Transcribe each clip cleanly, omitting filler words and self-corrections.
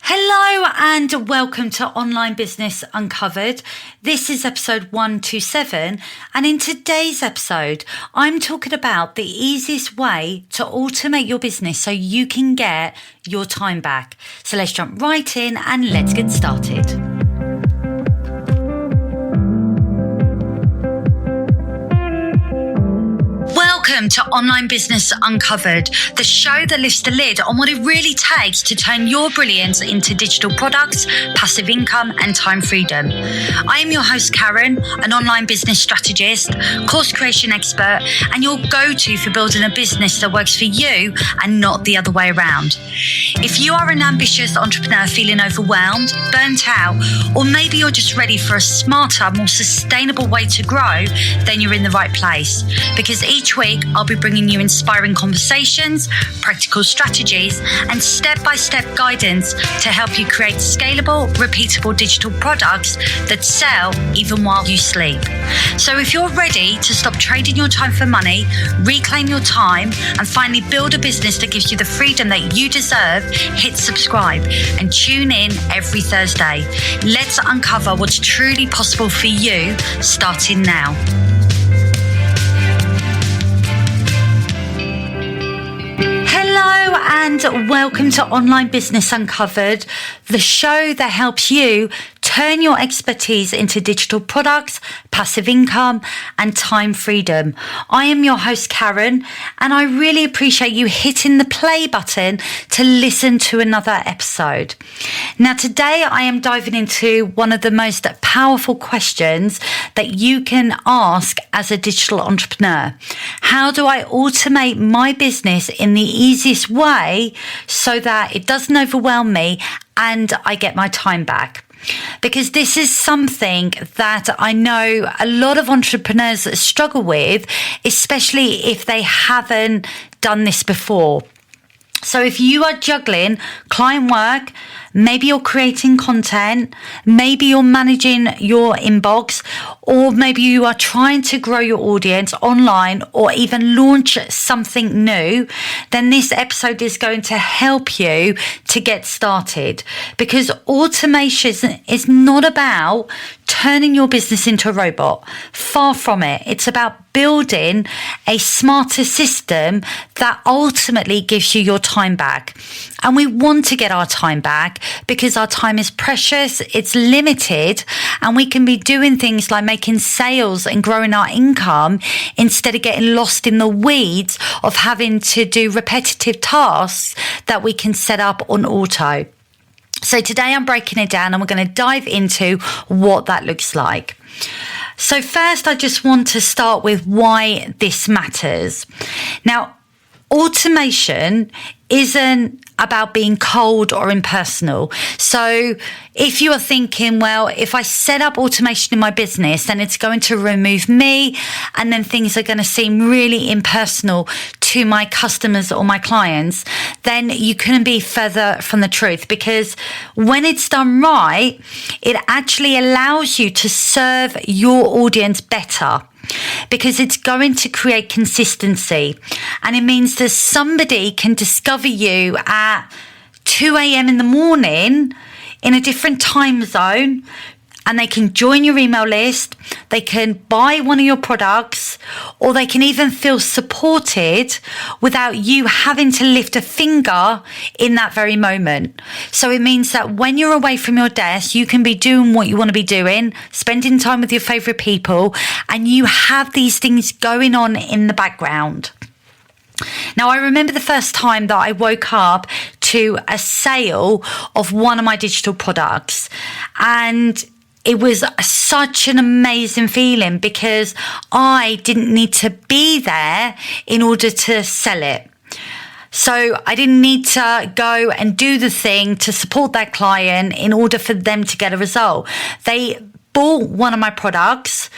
Hello and welcome to Online Business Uncovered. This is episode 127, and in today's episode, I'm talking about the easiest way to automate your business so you can get your time back. So let's jump right in and let's get started. Welcome to Online Business Uncovered, the show that lifts the lid on what it really takes to turn your brilliance into digital products, passive income, and time freedom. I am your host, Karen, an online business strategist, course creation expert, and your go-to for building a business that works for you and not the other way around. If you are an ambitious entrepreneur feeling overwhelmed, burnt out, or maybe you're just ready for a smarter, more sustainable way to grow, then you're in the right place. Because each week, I'll be bringing you inspiring conversations, practical strategies, and step-by-step guidance to help you create scalable, repeatable digital products that sell even while you sleep. So if you're ready to stop trading your time for money, reclaim your time, and finally build a business that gives you the freedom that you deserve, hit subscribe and tune in every Thursday. Let's uncover what's truly possible for you starting now. Hello and welcome to Online Business Uncovered, the show that helps you turn your expertise into digital products, passive income, and time freedom. I am your host, Karen, and I really appreciate you hitting the play button to listen to another episode. Now, today I am diving into one of the most powerful questions that you can ask as a digital entrepreneur. How do I automate my business in the easiest way so that it doesn't overwhelm me and I get my time back? Because this is something that I know a lot of entrepreneurs struggle with, especially if they haven't done this before. So if you are juggling client work, maybe you're creating content, maybe you're managing your inbox, or maybe you are trying to grow your audience online or even launch something new, then this episode is going to help you to get started. Because automation is not about turning your business into a robot. Far from it. It's about building a smarter system that ultimately gives you your time back. And we want to get our time back because our time is precious, it's limited, and we can be doing things like making sales and growing our income instead of getting lost in the weeds of having to do repetitive tasks that we can set up on auto. So today I'm breaking it down and we're going to dive into what that looks like. So first, I just want to start with why this matters. Now, automation isn't about being cold or impersonal. So if you are thinking, well, if I set up automation in my business, then it's going to remove me and then things are going to seem really impersonal to my customers or my clients, then you couldn't be further from the truth, because when it's done right, it actually allows you to serve your audience better. Because it's going to create consistency, and it means that somebody can discover you at 2 a.m. in the morning in a different time zone, and they can join your email list, they can buy one of your products, or they can even feel supported without you having to lift a finger in that very moment. So it means that when you're away from your desk, you can be doing what you want to be doing, spending time with your favorite people, and you have these things going on in the background. Now, I remember the first time that I woke up to a sale of one of my digital products, and it was such an amazing feeling because I didn't need to be there in order to sell it. So I didn't need to go and do the thing to support that client in order for them to get a result. They bought one of my products,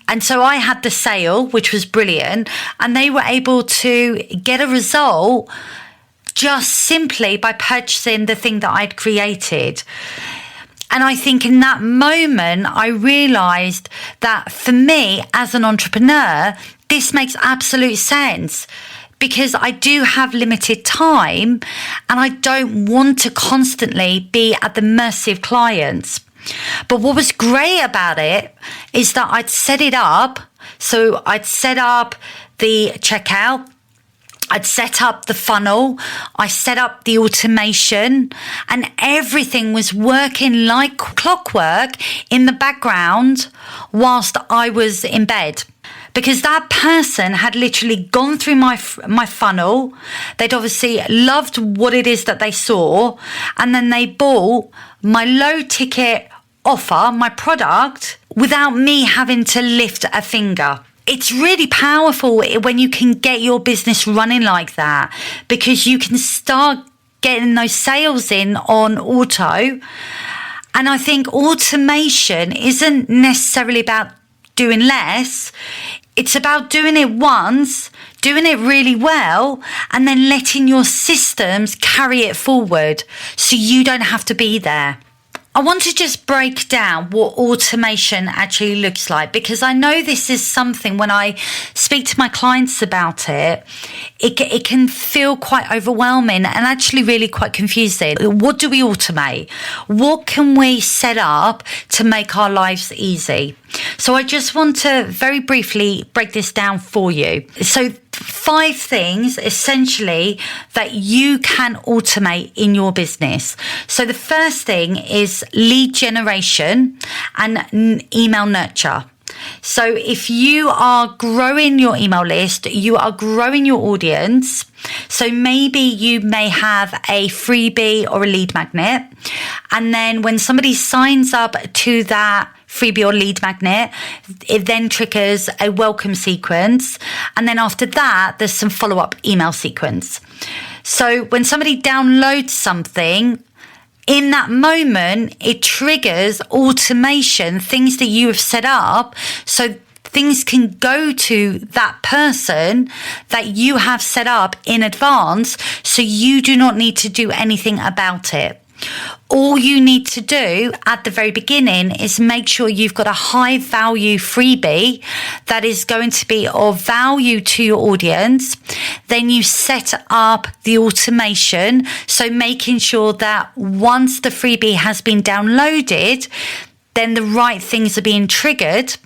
and so I had the sale, which was brilliant, and they were able to get a result just simply by purchasing the thing that I'd created. And I think in that moment, I realized that for me as an entrepreneur, this makes absolute sense, because I do have limited time and I don't want to constantly be at the mercy of clients. But what was great about it is that I'd set it up. So I'd set up the checkout, I'd set up the funnel, I set up the automation, and everything was working like clockwork in the background whilst I was in bed. Because that person had literally gone through my funnel. They'd obviously loved what it is that they saw. And then they bought my low ticket offer, my product, without me having to lift a finger. It's really powerful when you can get your business running like that, because you can start getting those sales in on auto. And I think automation isn't necessarily about doing less. It's about doing it once, doing it really well, and then letting your systems carry it forward so you don't have to be there. I want to just break down what automation actually looks like, because I know this is something when I speak to my clients about it, it can feel quite overwhelming and actually really quite confusing. What do we automate? What can we set up to make our lives easy? So I just want to very briefly break this down for you. So 5 things essentially that you can automate in your business. So the first thing is lead generation and email nurture. So if you are growing your email list, you are growing your audience. So maybe you may have a freebie or a lead magnet. And then when somebody signs up to that freebie or lead magnet, it then triggers a welcome sequence. And then after that, there's some follow-up email sequence. So when somebody downloads something, in that moment, it triggers automation, things that you have set up. So things can go to that person that you have set up in advance. So you do not need to do anything about it. All you need to do at the very beginning is make sure you've got a high value freebie that is going to be of value to your audience. Then you set up the automation. So making sure that once the freebie has been downloaded, then the right things are being triggered,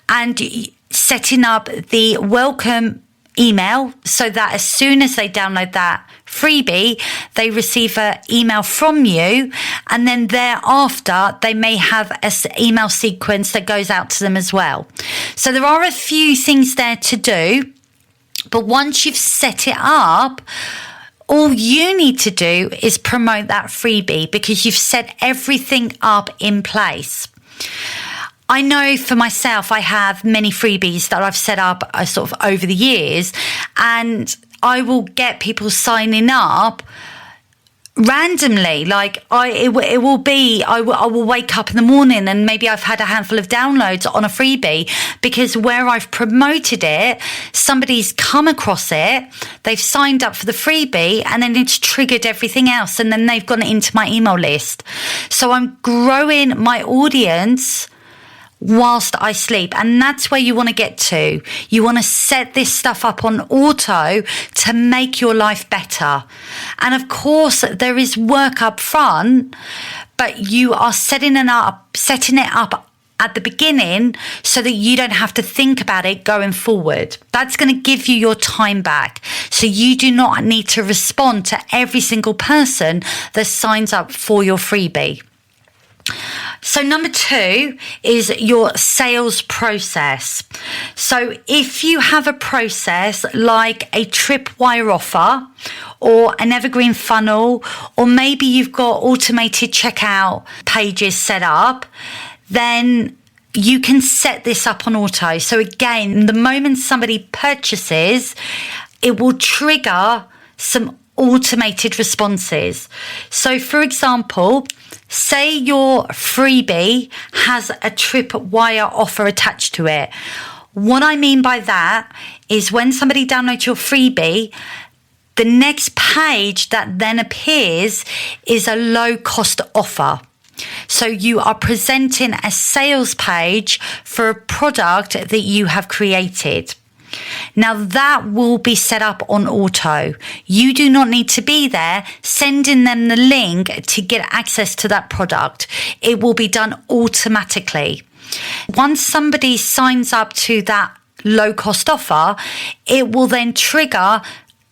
and setting up the welcome email so that as soon as they download that freebie, they receive an email from you, and then thereafter they may have an email sequence that goes out to them as well. So there are a few things there to do, but once you've set it up, all you need to do is promote that freebie because you've set everything up in place. I know for myself, I have many freebies that I've set up sort of over the years, and I will get people signing up randomly. Like I will wake up in the morning and maybe I've had a handful of downloads on a freebie because where I've promoted it, somebody's come across it, they've signed up for the freebie, and then it's triggered everything else, and then they've gone into my email list. So I'm growing my audience whilst I sleep. And that's where you want to get to. You want to set this stuff up on auto to make your life better. And of course, there is work up front, but you are setting it up at the beginning so that you don't have to think about it going forward. That's going to give you your time back. So you do not need to respond to every single person that signs up for your freebie. So number 2 is your sales process. So if you have a process like a tripwire offer or an evergreen funnel, or maybe you've got automated checkout pages set up, then you can set this up on auto. So again, the moment somebody purchases, it will trigger some automated responses. So for example, say your freebie has a tripwire offer attached to it. What I mean by that is when somebody downloads your freebie, the next page that then appears is a low cost offer. So you are presenting a sales page for a product that you have created. Now that will be set up on auto. You do not need to be there sending them the link to get access to that product. It will be done automatically. Once somebody signs up to that low cost offer, it will then trigger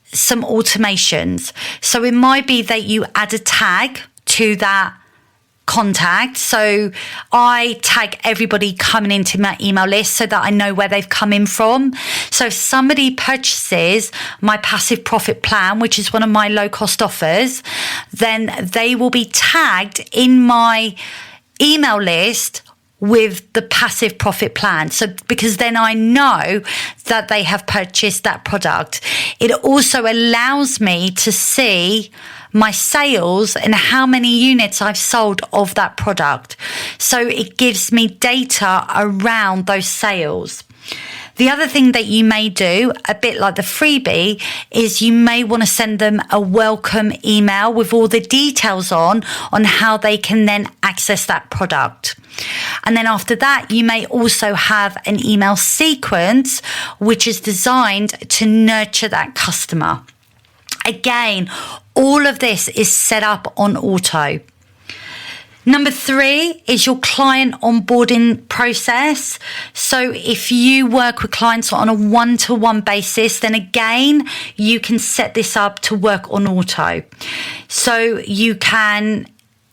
some automations. So it might be that you add a tag to that contact. So I tag everybody coming into my email list so that I know where they've come in from. So if somebody purchases my passive profit plan, which is one of my low cost offers, then they will be tagged in my email list with the passive profit plan. So because then I know that they have purchased that product. It also allows me to see my sales and how many units I've sold of that product. So it gives me data around those sales. The other thing that you may do, a bit like the freebie, is you may want to send them a welcome email with all the details on how they can then access that product. And then after that, you may also have an email sequence, which is designed to nurture that customer. Again, all of this is set up on auto. Number 3 is your client onboarding process. So if you work with clients on a one-to-one basis, then again, you can set this up to work on auto. So you can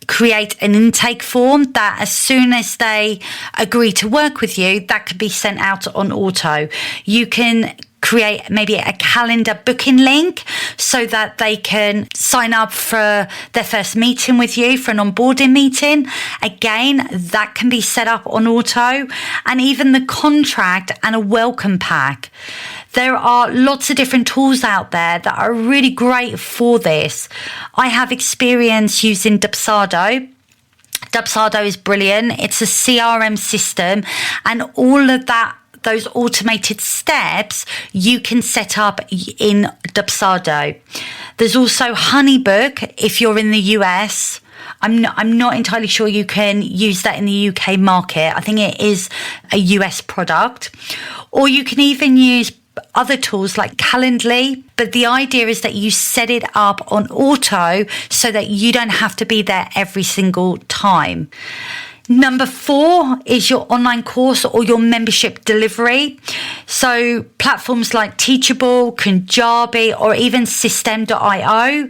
create an intake form that as soon as they agree to work with you, that could be sent out on auto. You can create maybe a calendar booking link so that they can sign up for their first meeting with you, for an onboarding meeting. Again, that can be set up on auto, and even the contract and a welcome pack. There are lots of different tools out there that are really great for this. I have experience using Dubsado. Dubsado is brilliant. It's a CRM system, and all of those automated steps you can set up in Dubsado. There's also Honeybook if you're in the US. I'm not entirely sure you can use that in the UK market. I think it is a US product. Or you can even use other tools like Calendly, but the idea is that you set it up on auto so that you don't have to be there every single time. Number 4 is your online course or your membership delivery. So platforms like Teachable, Kajabi, or even System.io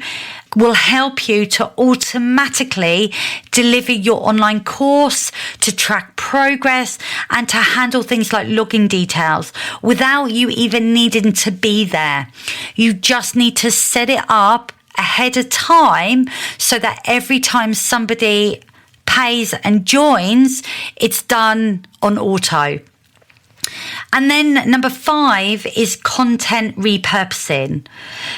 will help you to automatically deliver your online course, to track progress, and to handle things like login details without you even needing to be there. You just need to set it up ahead of time so that every time somebody pays and joins, it's done on auto. And then number 5 is content repurposing.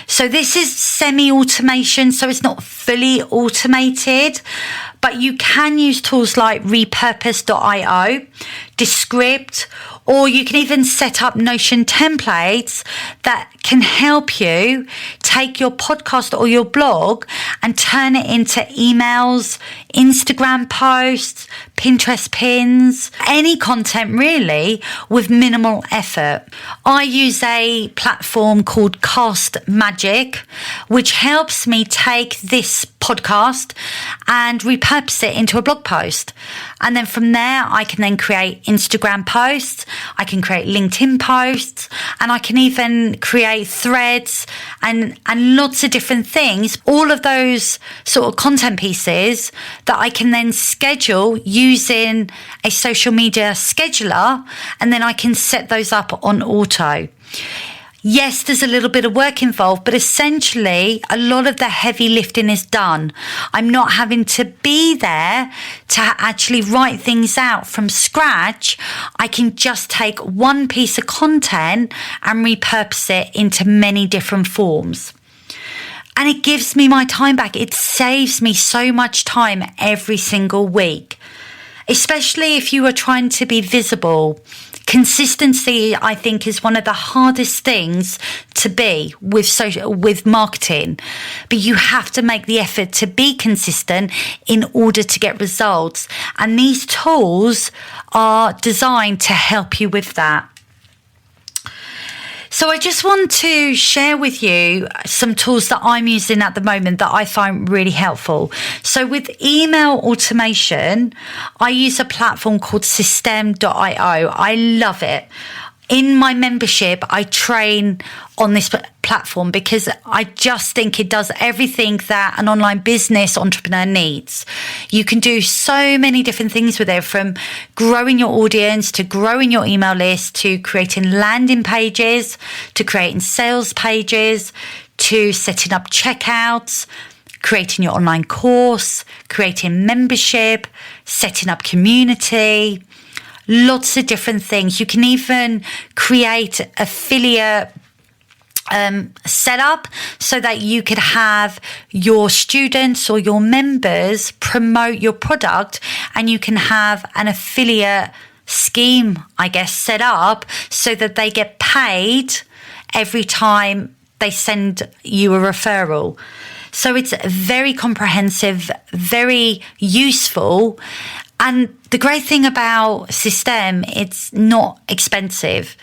So this is semi-automation, so it's not fully automated, but you can use tools like repurpose.io, Descript, or you can even set up Notion templates that can help you take your podcast or your blog and turn it into emails, Instagram posts, Pinterest pins, any content really with minimal effort. I use a platform called Cast Magic, which helps me take this podcast and repurpose it into a blog post. And then from there, I can then create Instagram posts, I can create LinkedIn posts, and I can even create threads and lots of different things. All of those sort of content pieces that I can then schedule using a social media scheduler, and then I can set those up on auto. Yes, there's a little bit of work involved, but essentially a lot of the heavy lifting is done. I'm not having to be there to actually write things out from scratch. I can just take one piece of content and repurpose it into many different forms. And it gives me my time back. It saves me so much time every single week, especially if you are trying to be visible. Consistency, I think, is one of the hardest things to be with marketing, but you have to make the effort to be consistent in order to get results. And these tools are designed to help you with that. So I just want to share with you some tools that I'm using at the moment that I find really helpful. So with email automation, I use a platform called System.io. I love it. In my membership, I train on this platform because I just think it does everything that an online business entrepreneur needs. You can do so many different things with it, from growing your audience to growing your email list to creating landing pages to creating sales pages to setting up checkouts, creating your online course, creating membership, setting up community. Lots of different things. You can even create affiliate setup so that you could have your students or your members promote your product, and you can have an affiliate scheme, I guess, set up so that they get paid every time they send you a referral. So it's very comprehensive, very useful. And the great thing about System, it's not expensive.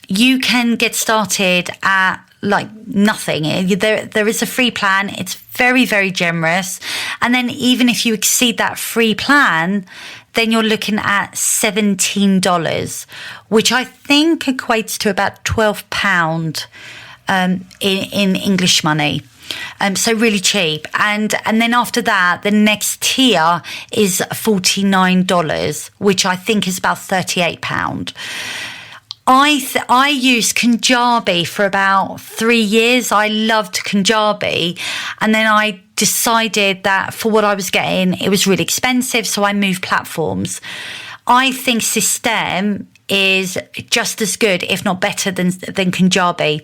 You can get started at like nothing. There is a free plan. It's very, very generous. And then even if you exceed that free plan, then you're looking at $17, which I think equates to about £12 in English money. So really cheap. And then after that, the next tier is $49, which I think is about £38. I used Kajabi for about 3 years. I loved Kajabi. And then I decided that for what I was getting, it was really expensive. So I moved platforms. I think System is just as good, if not better than Kajabi.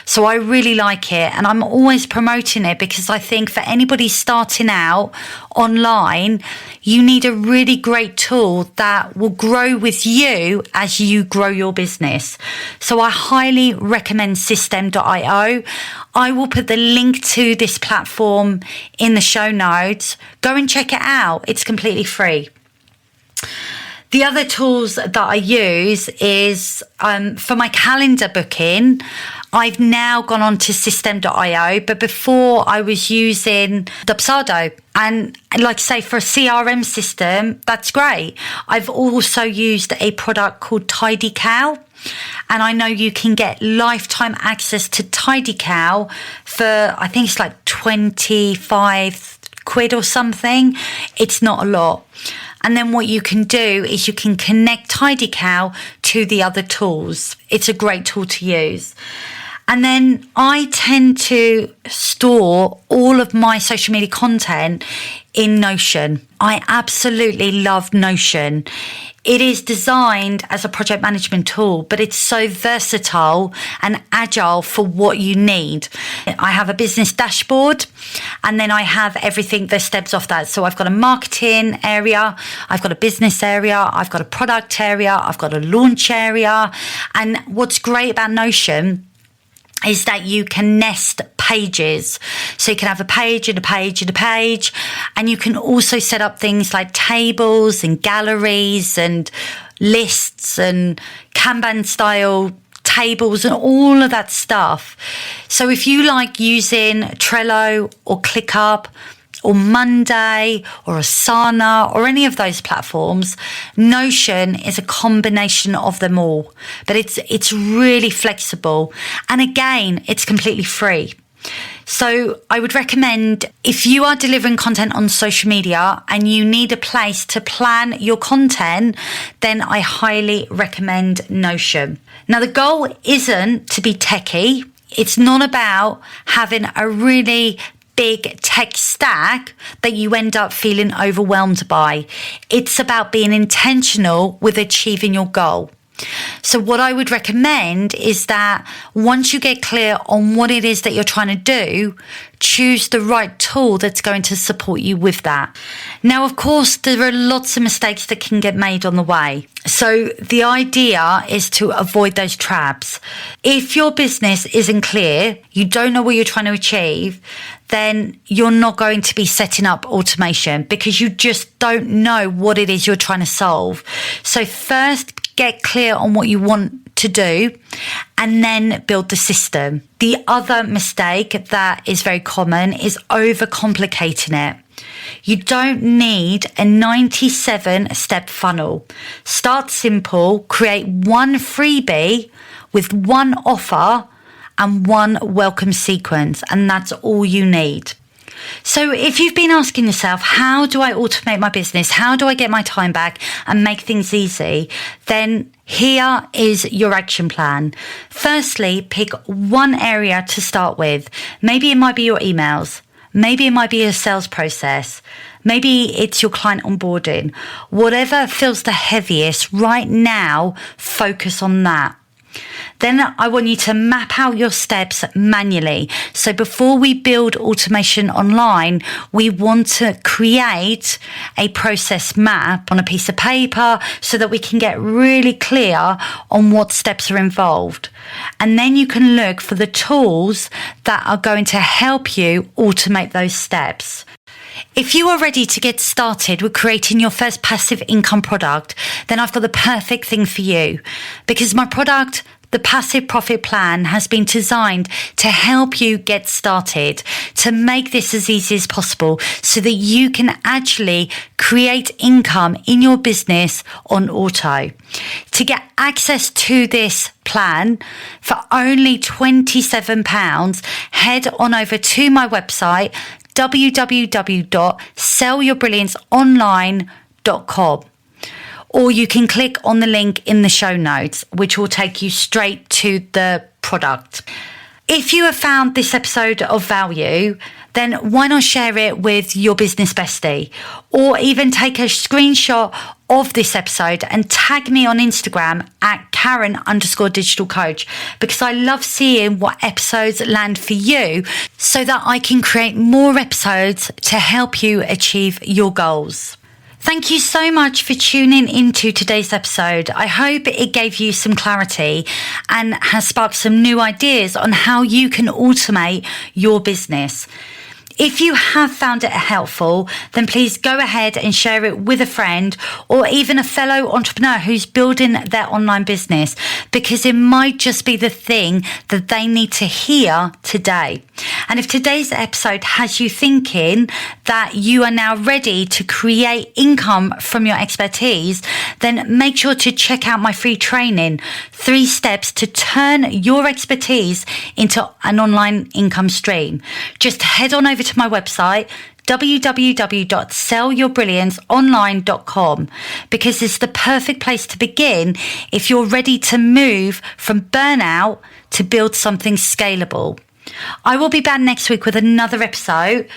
So I really like it, and I'm always promoting it because I think for anybody starting out online, you need a really great tool that will grow with you as you grow your business. So I highly recommend System.io. I will put the link to this platform in the show notes. Go and check it out. It's completely free. The other tools that I use is for my calendar booking. I've now gone on to System.io, but before I was using Dubsado. And like I say, for a CRM system, that's great. I've also used a product called TidyCal. And I know you can get lifetime access to TidyCal for, I think it's like 25 quid or something. It's not a lot. And then what you can do is you can connect TidyCal to the other tools. It's a great tool to use. And then I tend to store all of my social media content in Notion. I absolutely love Notion. It is designed as a project management tool, but it's so versatile and agile for what you need. I have a business dashboard, and then I have everything that stems off that. So I've got a marketing area, I've got a business area, I've got a product area, I've got a launch area. And what's great about Notion is that you can nest pages. So you can have a page and a page and a page. And you can also set up things like tables and galleries and lists and Kanban style tables and all of that stuff. So if you like using Trello or ClickUp or Monday or Asana or any of those platforms, Notion is a combination of them all. But it's really flexible. And again, it's completely free. So I would recommend, if you are delivering content on social media and you need a place to plan your content, then I highly recommend Notion. Now, the goal isn't to be techie. It's not about having a really big tech stack that you end up feeling overwhelmed by. It's about being intentional with achieving your goal. So what I would recommend is that once you get clear on what it is that you're trying to do, choose the right tool that's going to support you with that. Now, of course, there are lots of mistakes that can get made on the way. So the idea is to avoid those traps. If your business isn't clear, you don't know what you're trying to achieve, then you're not going to be setting up automation because you just don't know what it is you're trying to solve. So first, get clear on what you want to do, and then build the system. The other mistake that is very common is overcomplicating it. You don't need a 97-step funnel. Start simple, create one freebie with one offer and one welcome sequence, and that's all you need. So if you've been asking yourself, how do I automate my business? How do I get my time back and make things easy? Then here is your action plan. Firstly, pick one area to start with. Maybe it might be your emails. Maybe it might be a sales process. Maybe it's your client onboarding. Whatever feels the heaviest right now, focus on that. Then I want you to map out your steps manually. So before we build automation online, we want to create a process map on a piece of paper so that we can get really clear on what steps are involved. And then you can look for the tools that are going to help you automate those steps. If you are ready to get started with creating your first passive income product, then I've got the perfect thing for you, because my product, the Passive Profit Plan, has been designed to help you get started, to make this as easy as possible so that you can actually create income in your business on auto. To get access to this plan for only £27, head on over to my website, www.sellyourbrillianceonline.com. Or you can click on the link in the show notes, which will take you straight to the product. If you have found this episode of value, then why not share it with your business bestie? Or even take a screenshot of this episode and tag me on Instagram at Karen_digital coach, because I love seeing what episodes land for you so that I can create more episodes to help you achieve your goals. Thank you so much for tuning into today's episode. I hope it gave you some clarity and has sparked some new ideas on how you can automate your business. If you have found it helpful, then please go ahead and share it with a friend or even a fellow entrepreneur who's building their online business, because it might just be the thing that they need to hear today. And if today's episode has you thinking that you are now ready to create income from your expertise, then make sure to check out my free training, 3 steps to turn your expertise into an online income stream. Just head on over to my website, www.sellyourbrillianceonline.com, because it's the perfect place to begin if you're ready to move from burnout to build something scalable. I will be back next week with another episode,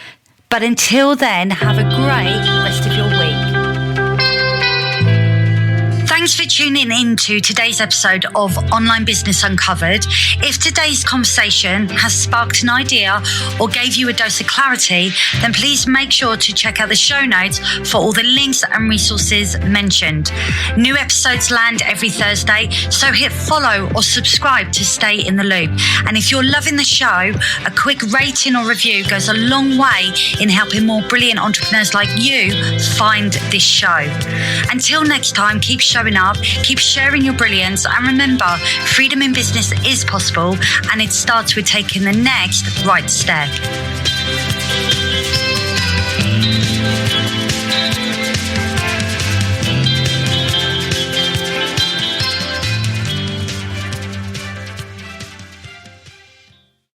but until then, have a great rest of your week. Thanks for tuning in to today's episode of Online Business Uncovered. If today's conversation has sparked an idea or gave you a dose of clarity, then please make sure to check out the show notes for all the links and resources mentioned. New episodes land every Thursday, so hit follow or subscribe to stay in the loop. And if you're loving the show, a quick rating or review goes a long way in helping more brilliant entrepreneurs like you find this show. Until next time, keep showing up, keep sharing your brilliance, and remember, freedom in business is possible, and it starts with taking the next right step.